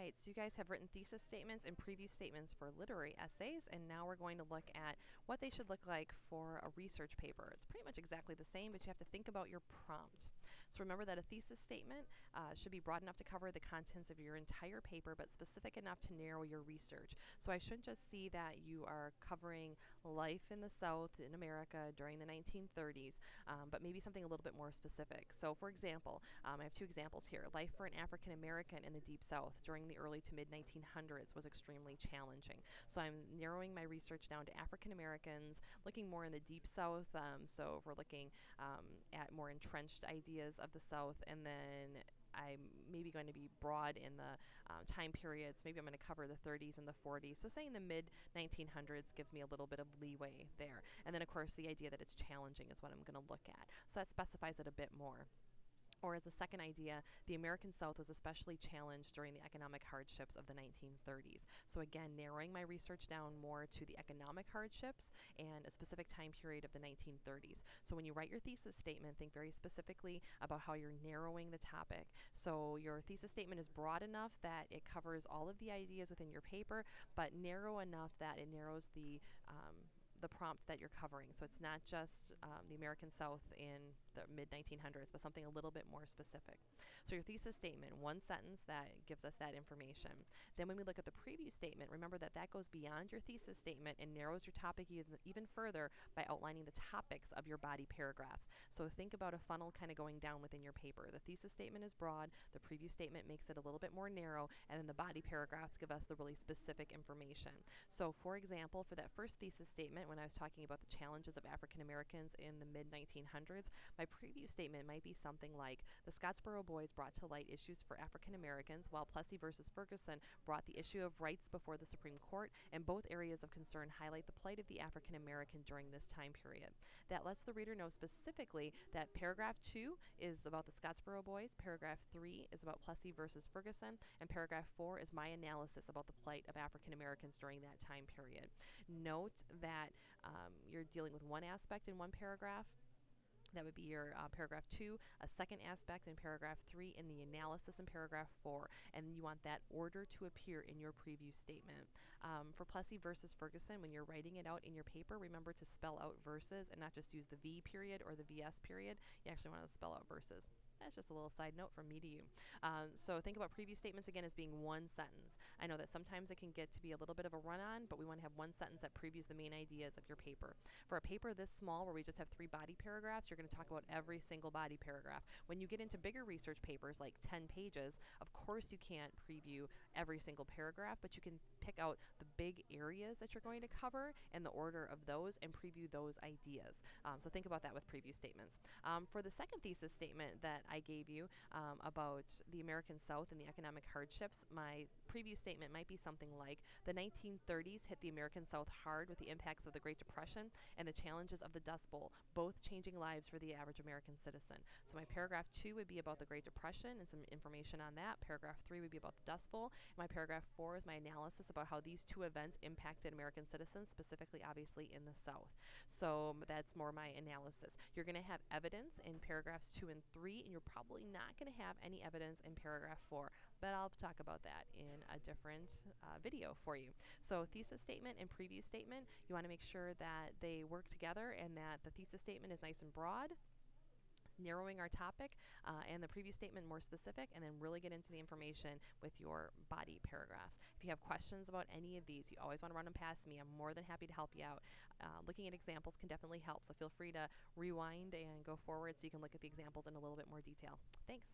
right, so you guys have written thesis statements and preview statements for literary essays, and now we're going to look at what they should look like for a research paper. It's pretty much exactly the same, but you have to think about your prompt. So remember that a thesis statement should be broad enough to cover the contents of your entire paper, but specific enough to narrow your research. So I shouldn't just see that you are covering life in the South in America during the 1930s, but maybe something a little bit more specific. So for example, I have two examples here. Life for an African American in the Deep South during the early to mid 1900s was extremely challenging. So I'm narrowing my research down to African Americans, looking more in the Deep South. So if we're looking at more entrenched ideas of the South, and then I'm maybe going to be broad in the time periods. Maybe I'm going to cover the 30s and the 40s. So saying the mid 1900s gives me a little bit of leeway there. And then, of course, the idea that it's challenging is what I'm going to look at. So that specifies it a bit more. Or as a second idea, the American South was especially challenged during the economic hardships of the 1930s. So again, narrowing my research down more to the economic hardships and a specific time period of the 1930s. So when you write your thesis statement, think very specifically about how you're narrowing the topic. So your thesis statement is broad enough that it covers all of the ideas within your paper, but narrow enough that it narrows the prompt that you're covering. So it's not just the American South in the mid 1900s, but something a little bit more specific. So your thesis statement, one sentence that gives us that information. Then when we look at the preview statement, remember that that goes beyond your thesis statement and narrows your topic even further by outlining the topics of your body paragraphs. So think about a funnel kind of going down within your paper. The thesis statement is broad, the preview statement makes it a little bit more narrow, and then the body paragraphs give us the really specific information. So for example, for that first thesis statement, when I was talking about the challenges of African Americans in the mid 1900s, my preview statement might be something like, the Scottsboro Boys brought to light issues for African Americans, while Plessy versus Ferguson brought the issue of rights before the Supreme Court, and both areas of concern highlight the plight of the African American during this time period. That lets the reader know specifically that paragraph 2 is about the Scottsboro Boys, paragraph 3 is about Plessy versus Ferguson, and paragraph 4 is my analysis about the plight of African Americans during that time period. Note that you're dealing with one aspect in one paragraph. That would be your paragraph 2, a second aspect in paragraph 3, and the analysis in paragraph 4. And you want that order to appear in your preview statement. For Plessy versus Ferguson, when you're writing it out in your paper, remember to spell out verses and not just use the V period or the VS period. You actually want to spell out verses. That's just a little side note from me to you. So think about preview statements again as being one sentence. I know that sometimes it can get to be a little bit of a run-on, but we want to have one sentence that previews the main ideas of your paper. For a paper this small where we just have 3 body paragraphs, you're going to talk about every single body paragraph. When you get into bigger research papers like 10 pages, of course you can't preview every single paragraph, but you can pick out the big areas that you're going to cover and the order of those and preview those ideas. So think about that with preview statements. For the second thesis statement that I gave you about the American South and the economic hardships, my preview statement might be something like, the 1930s hit the American South hard with the impacts of the Great Depression and the challenges of the Dust Bowl, both changing lives for the average American citizen. So my paragraph 2 would be about the Great Depression and some information on that. Paragraph 3 would be about the Dust Bowl. My paragraph 4 is my analysis about how these two events impacted American citizens, specifically obviously in the South. So that's more my analysis. You're going to have evidence in paragraphs 2 and 3, and you're probably not going to have any evidence in paragraph 4, but I'll talk about that in a different video for you. So thesis statement and preview statement, you want to make sure that they work together and that the thesis statement is nice and broad, narrowing our topic, and the preview statement more specific, and then really get into the information with your body paragraphs. If you have questions about any of these, you always want to run them past me. I'm more than happy to help you out. Looking at examples can definitely help, so feel free to rewind and go forward so you can look at the examples in a little bit more detail. Thanks.